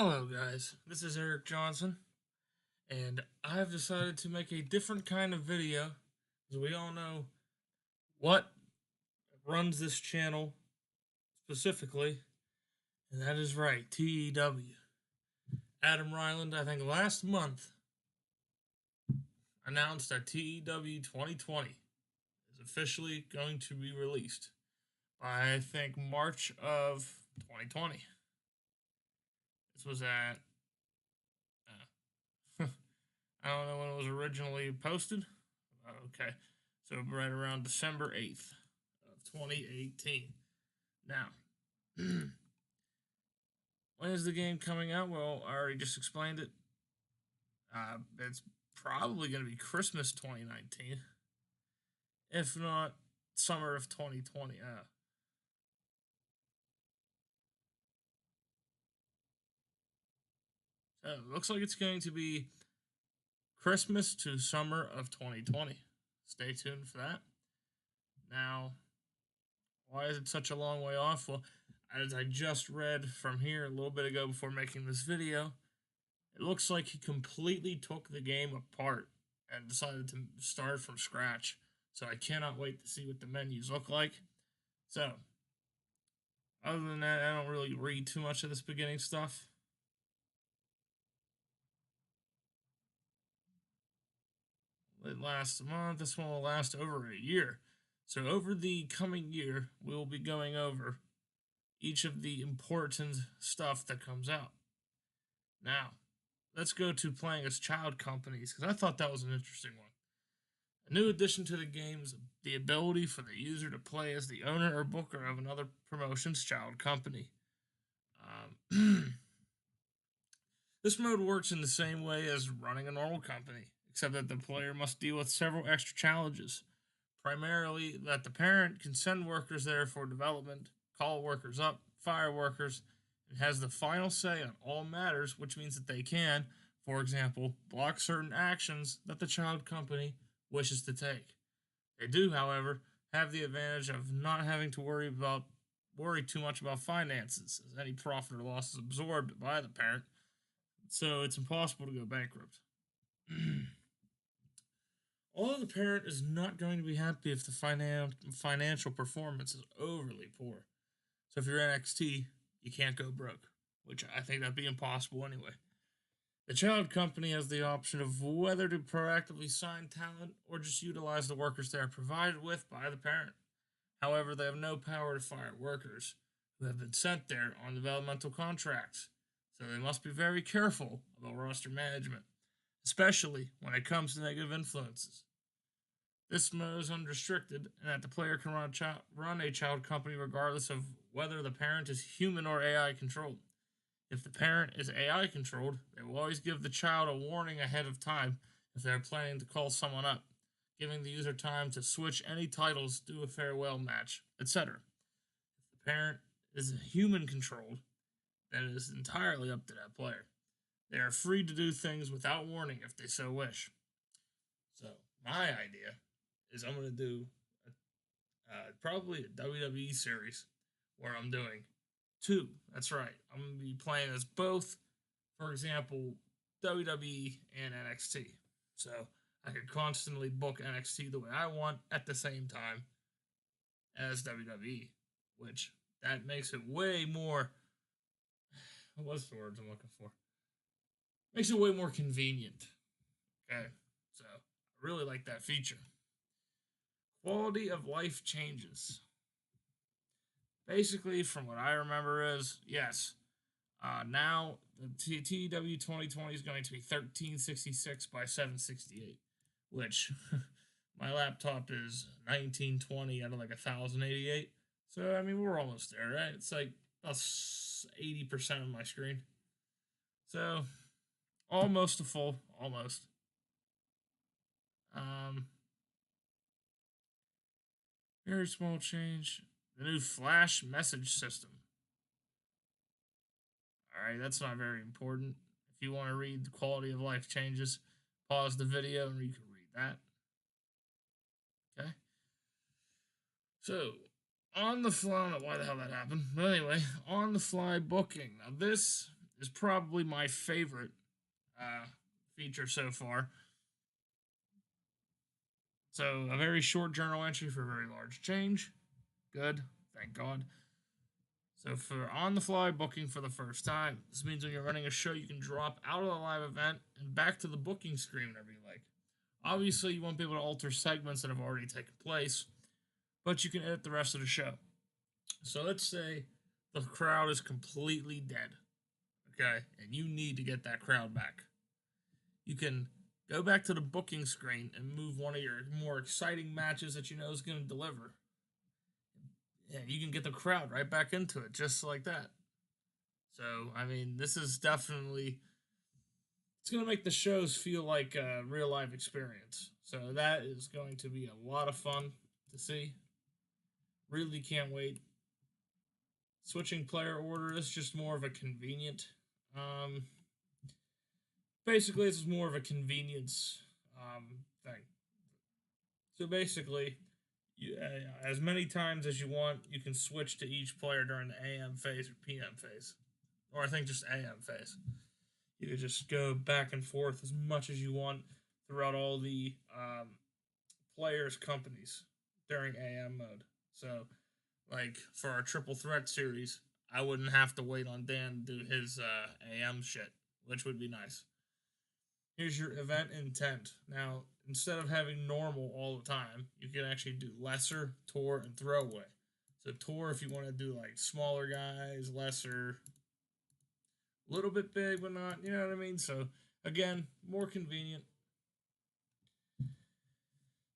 Hello, guys. This is Eric Johnson, and I've decided to make a different kind of video, as we all know what runs this channel specifically, and that is right, TEW. Adam Ryland, I think last month, announced that TEW 2020 is officially going to be released by, I think, March of 2020. This was at I don't know when it was originally posted. Okay. So right around December 8th of 2018. Now, when is the game coming out? Well, I already just explained it. It's probably going to be Christmas 2019. If not, summer of 2020. So it looks like it's going to be Christmas to summer of 2020. Stay tuned for that. Now, why is it such a long way off? Well, as I just read from here a little bit ago before making this video, it looks like he completely took the game apart and decided to start from scratch. So I cannot wait to see what the menus look like. So, other than that, I don't really read too much of this beginning stuff. It lasts a month. This one will last over a year. So, over the coming year, we will be going over each of the important stuff that comes out. Now, let's go to playing as child companies, because I thought that was an interesting one. A new addition to the game is the ability for the user to play as the owner or booker of another promotion's child company. This mode works in the same way as running a normal company, except that the player must deal with several extra challenges. Primarily, that the parent can send workers there for development, call workers up, fire workers, and has the final say on all matters, which means that they can, for example, block certain actions that the child company wishes to take. They do, however, have the advantage of not having to worry too much about finances, as any profit or loss is absorbed by the parent, so it's impossible to go bankrupt. Although the parent is not going to be happy if the financial performance is overly poor. So if you're NXT, you can't go broke, which I think that'd be impossible anyway. The child company has the option of whether to proactively sign talent or just utilize the workers they are provided with by the parent. However, they have no power to fire workers who have been sent there on developmental contracts, so they must be very careful about roster management, especially when it comes to negative influences. This mode is unrestricted, and that the player can run a child company regardless of whether the parent is human or AI controlled. If the parent is AI controlled, they will always give the child a warning ahead of time if they are planning to call someone up, giving the user time to switch any titles, do a farewell match, etc. If the parent is human controlled, then it is entirely up to that player. They are free to do things without warning if they so wish. So, my idea is I'm going to do probably a WWE series where I'm doing two. That's right. I'm going to be playing as both, for example, WWE and NXT. So I could constantly book NXT the way I want at the same time as WWE, which that makes it way more. What's the words I'm looking for? Makes it way more convenient. Okay, so I really like that feature. Quality of life changes. Basically, from what I remember, is yes. Now the TEW 2020 is going to be 1366 by 768, which my laptop is 1920 out of like 1088. So I mean, we're almost there, right? It's like 80% of my screen. So almost a full, almost. Very small change. The new flash message system. Alright, that's not very important. If you want to read the quality of life changes, pause the video and you can read that. Okay? So, on the fly, I don't know why the hell that happened, but anyway, on the fly booking. Now, this is probably my favorite feature so far. So, a very short journal entry for a very large change. Good, thank God. So, for on the fly booking for the first time, this means when you're running a show, you can drop out of the live event and back to the booking screen whenever you like. Obviously, you won't be able to alter segments that have already taken place, but you can edit the rest of the show. So, let's say the crowd is completely dead, okay, and you need to get that crowd back. You can go back to the booking screen and move one of your more exciting matches that you know is going to deliver. Yeah, you can get the crowd right back into it just like that. So, I mean, this is definitely, it's going to make the shows feel like a real life experience. So that is going to be a lot of fun to see. Really can't wait. Switching player order is just more of a convenient. Basically, it's more of a convenience thing. So basically, as many times as you want, you can switch to each player during the AM phase or PM phase. Or I think just AM phase. You can just go back and forth as much as you want throughout all the players' companies during AM mode. So, like, for our Triple Threat series, I wouldn't have to wait on Dan to do his AM shit, which would be nice. Here's your event intent. Now, instead of having normal all the time, you can actually do lesser, tour, and throwaway. So tour if you want to do like smaller guys, lesser, a little bit big but not, you know what I mean? So again, more convenient.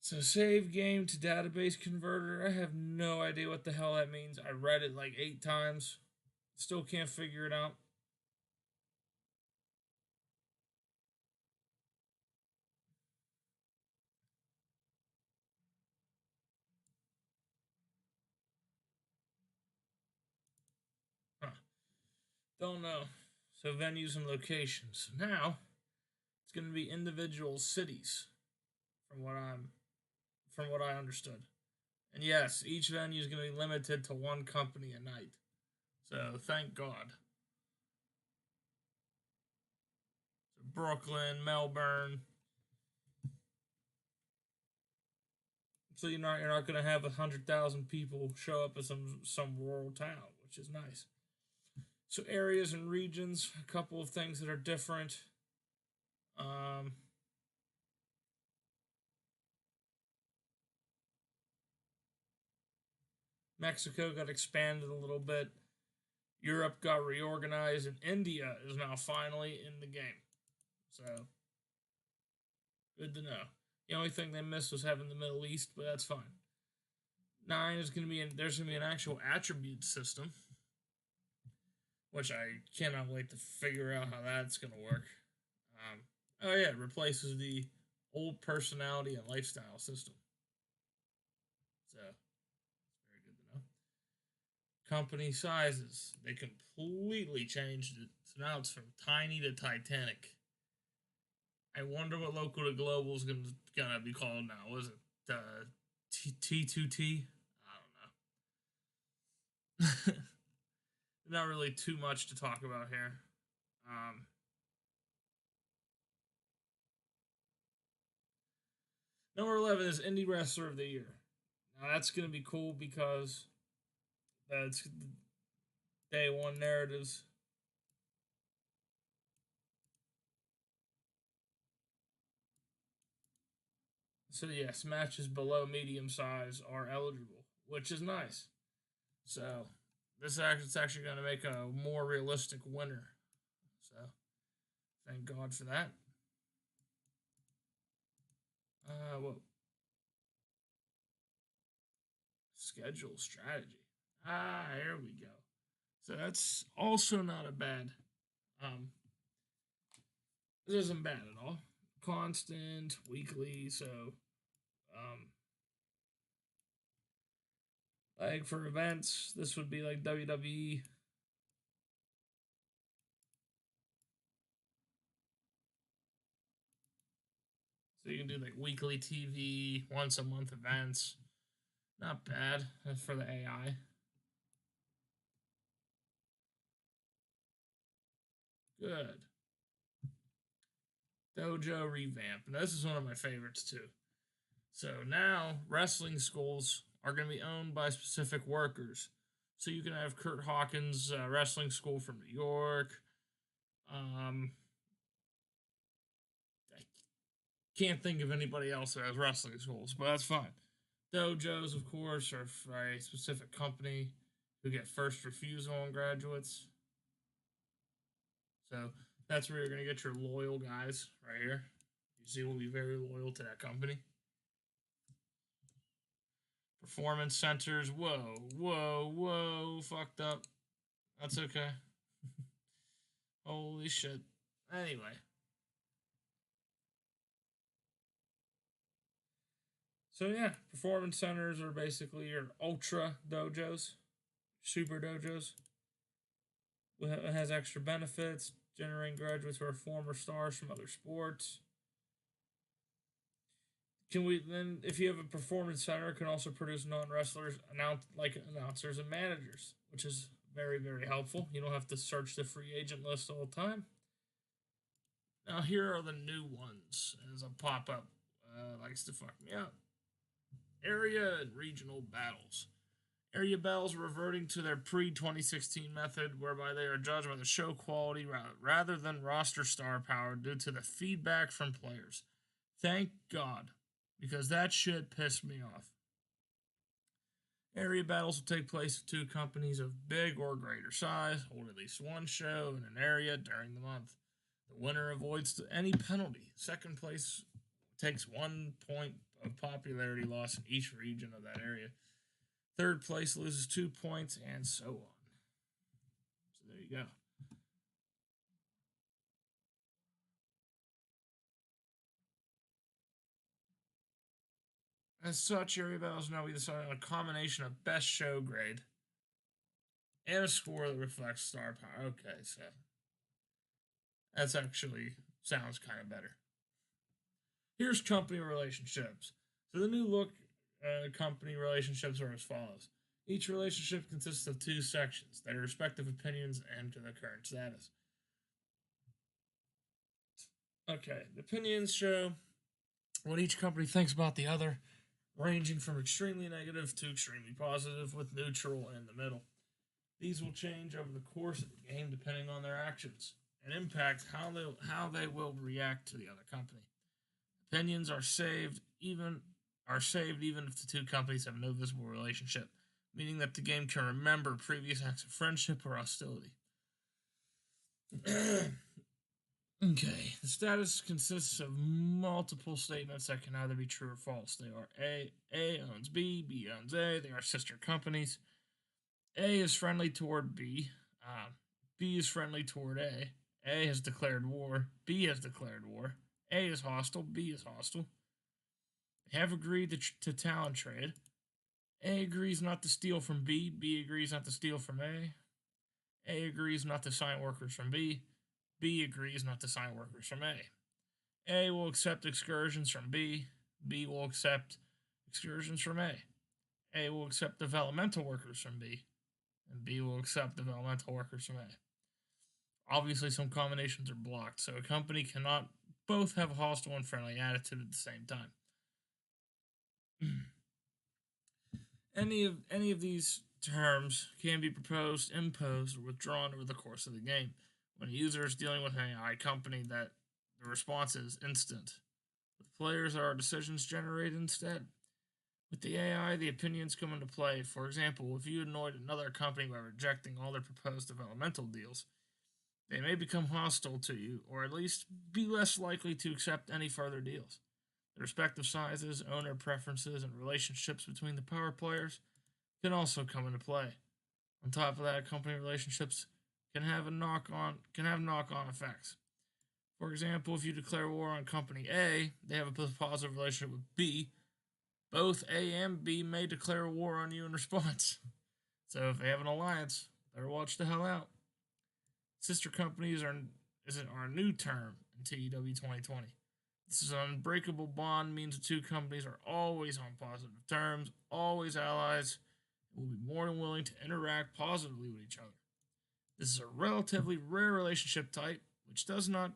So save game to database converter. I have no idea what the hell that means. I read it like 8 times. Still can't figure it out. Huh. Don't know. So venues and locations. Now it's going to be individual cities, from what I understood. And yes, each venue is going to be limited to one company a night. So thank God. So Brooklyn, Melbourne. So you're not going to have 100,000 people show up at some rural town, which is nice. So areas and regions, a couple of things that are different. Mexico got expanded a little bit. Europe got reorganized, and India is now finally in the game. So, good to know. The only thing they missed was having the Middle East, but that's fine. 9 is going to be there's going to be an actual attribute system, which I cannot wait to figure out how that's going to work. Oh yeah, it replaces the old personality and lifestyle system. So, it's very good to know. Company sizes, they completely changed it. So now it's from tiny to Titanic. I wonder what local to global is gonna be called now. Was it T2T? I don't know. Not really too much to talk about here. Number 11 is Indie Wrestler of the Year. Now that's gonna be cool because that's day one narratives. So yes, matches below medium size are eligible, which is nice. So this is actually going to make a more realistic winner. So thank God for that. Whoa. Schedule strategy. Here we go. So that's also not a bad. This isn't bad at all. Constant, weekly, so like for events, this would be like WWE. So you can do like weekly TV, once a month events. Not bad for the AI. Good. Dojo revamp. And this is one of my favorites too. So now wrestling schools are going to be owned by specific workers. So you can have Kurt Hawkins' wrestling school from New York. I can't think of anybody else that has wrestling schools, but that's fine. Dojos, of course, are for a specific company who get first refusal on graduates. So that's where you're going to get your loyal guys right here. You see, will be very loyal to that company. Performance centers. Whoa. Fucked up. That's okay. Holy shit. Anyway. So yeah, performance centers are basically your ultra dojos, super dojos. It has extra benefits, generating graduates who are former stars from other sports. Can we then, if you have a performance center, it can also produce non-wrestlers, like announcers and managers, which is very, very helpful. You don't have to search the free agent list all the time. Now here are the new ones. As a pop-up likes to fuck me up. Area and regional battles. Area battles reverting to their pre-2016 method, whereby they are judged by the show quality rather than roster star power due to the feedback from players. Thank God, because that shit pissed me off. Area battles will take place with two companies of big or greater size, hold at least one show in an area during the month. The winner avoids any penalty. Second place takes 1 point of popularity loss in each region of that area. Third place loses 2 points, and so on. So there you go. As such, area battles now be decided on a combination of best show grade and a score that reflects star power. Okay, so that's actually sounds kind of better. Here's company relationships. So the new look company relationships are as follows. Each relationship consists of 2 sections, their respective opinions and the current status. Okay, the opinions show what each company thinks about the other, ranging from extremely negative to extremely positive, with neutral in the middle. These will change over the course of the game depending on their actions and impact how they will react to the other company. Opinions are saved even if the two companies have no visible relationship, meaning that the game can remember previous acts of friendship or hostility. Okay, the status consists of multiple statements that can either be true or false. They are A owns B owns A. They are sister companies. A is friendly toward B. B is friendly toward A. A has declared war. B has declared war. A is hostile. B is hostile. They have agreed to talent trade. A agrees not to steal from B. B agrees not to steal from A. A agrees not to sign workers from B. B agrees not to sign workers from A. A will accept excursions from B. B will accept excursions from A. A will accept developmental workers from B. And B will accept developmental workers from A. Obviously, some combinations are blocked, so a company cannot both have a hostile and friendly attitude at the same time. Any of these terms can be proposed, imposed, or withdrawn over the course of the game. When a user is dealing with an AI company, that the response is instant. With players, there are decisions generated instead. With the AI, the opinions come into play. For example, if you annoyed another company by rejecting all their proposed developmental deals, they may become hostile to you, or at least be less likely to accept any further deals. The respective sizes, owner preferences, and relationships between the power players can also come into play. On top of that, company relationships can have knock-on effects. For example, if you declare war on company A, they have a positive relationship with B. Both A and B may declare war on you in response. So if they have an alliance, better watch the hell out. Sister companies are a new term in TEW 2020. This is an unbreakable bond, means the two companies are always on positive terms, always allies, and will be more than willing to interact positively with each other. This is a relatively rare relationship type, which does not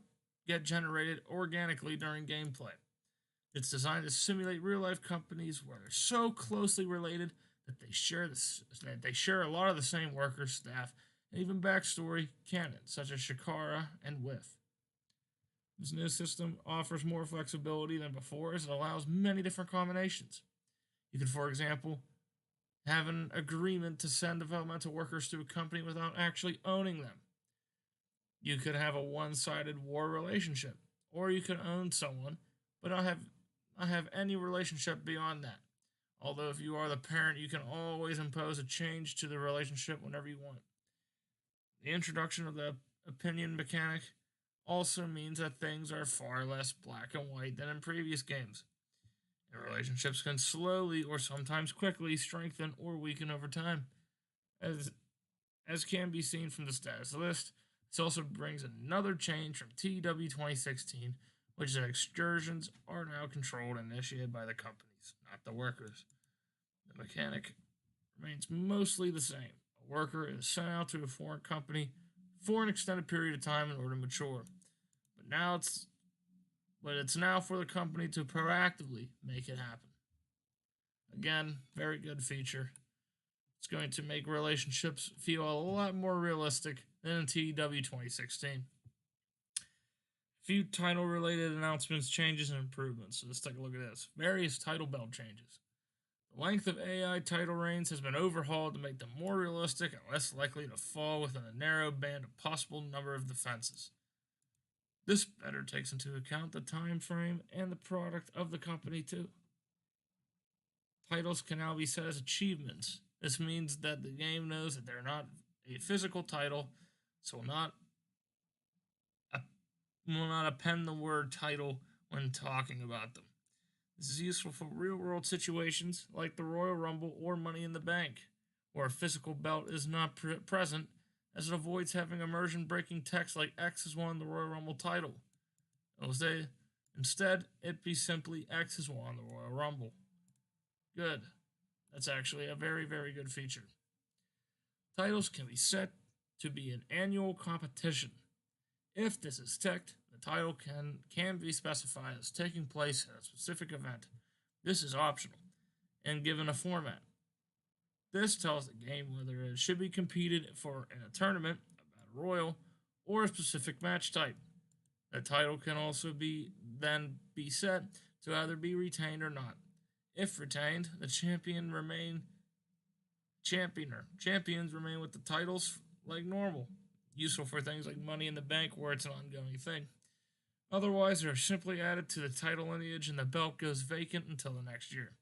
get generated organically during gameplay. It's designed to simulate real-life companies where they're so closely related that they share a lot of the same workers, staff, and even backstory canon, such as Shakara and Whiff. This new system offers more flexibility than before as it allows many different combinations. You could, for example, have an agreement to send developmental workers to a company without actually owning them. You could have a one-sided war relationship, or you could own someone but not have any relationship beyond that. Although if you are the parent, you can always impose a change to the relationship whenever you want. The introduction of the opinion mechanic also means that things are far less black and white than in previous games. And relationships can slowly or sometimes quickly strengthen or weaken over time. As can be seen from the status list, this also brings another change from TEW 2016, which is that excursions are now controlled and initiated by the companies, not the workers. The mechanic remains mostly the same. A worker is sent out to a foreign company for an extended period of time in order to mature. But it's now for the company to proactively make it happen. Again, very good feature. It's going to make relationships feel a lot more realistic than in TEW 2016. Few title related announcements, changes, and improvements. So let's take a look at this. Various title belt changes. The length of AI title reigns has been overhauled to make them more realistic and less likely to fall within a narrow band of possible number of defenses. This better takes into account the time frame and the product of the company too. Titles can now be set as achievements. This means that the game knows that they're not a physical title, so will not append the word title when talking about them. This is useful for real-world situations like the Royal Rumble or Money in the Bank, where a physical belt is not present, as it avoids having immersion-breaking text like X has won the Royal Rumble title. Instead, it be simply X has won the Royal Rumble. Good. That's actually a very, very good feature. Titles can be set to be an annual competition. If this is ticked, the title can be specified as taking place at a specific event. This is optional and given a format. This tells the game whether it should be competed for in a tournament, a battle royal, or a specific match type. The title can also be set to either be retained or not. If retained, the champions remain with the titles like normal, useful for things like Money in the Bank where it's an ongoing thing. Otherwise, they're simply added to the title lineage and the belt goes vacant until the next year,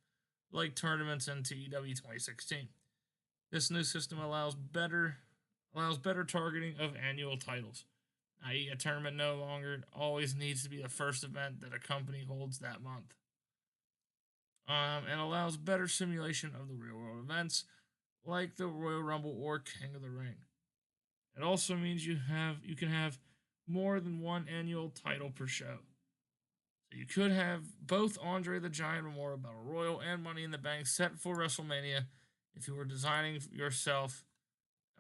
like tournaments in TEW 2016. This new system allows better targeting of annual titles, i.e. a tournament no longer always needs to be the first event that a company holds that month. And allows better simulation of the real-world events, like the Royal Rumble or King of the Ring. It also means you can have more than one annual title per show. So you could have both Andre the Giant Memorial Battle Royal and Money in the Bank set for WrestleMania if you were designing yourself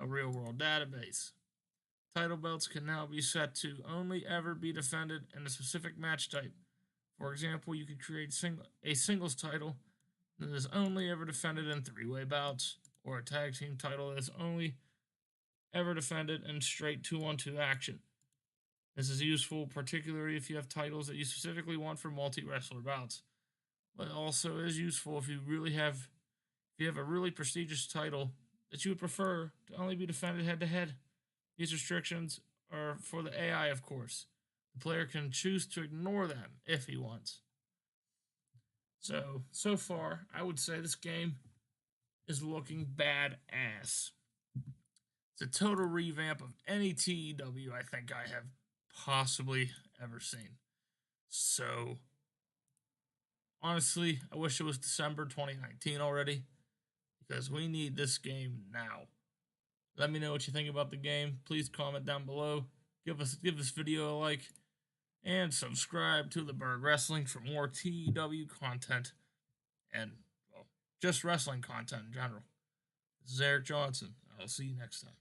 a real-world database. Title belts can now be set to only ever be defended in a specific match type. For example, you could create a singles title that is only ever defended in three-way bouts, or a tag team title that is only ever defended in straight 2-on-2 action. This is useful particularly if you have titles that you specifically want for multi-wrestler bouts, but also is useful if you have a really prestigious title that you would prefer to only be defended head-to-head. These restrictions are for the AI, of course. The player can choose to ignore them if he wants. So far, I would say this game is looking badass. It's a total revamp of any TEW I think I have possibly ever seen. So, honestly, I wish it was December 2019 already, because we need this game now. Let me know what you think about the game. Please comment down below. Give this video a like. And subscribe to The Berg Wrestling for more TEW content. And, well, just wrestling content in general. This is Eric Johnson. I'll see you next time.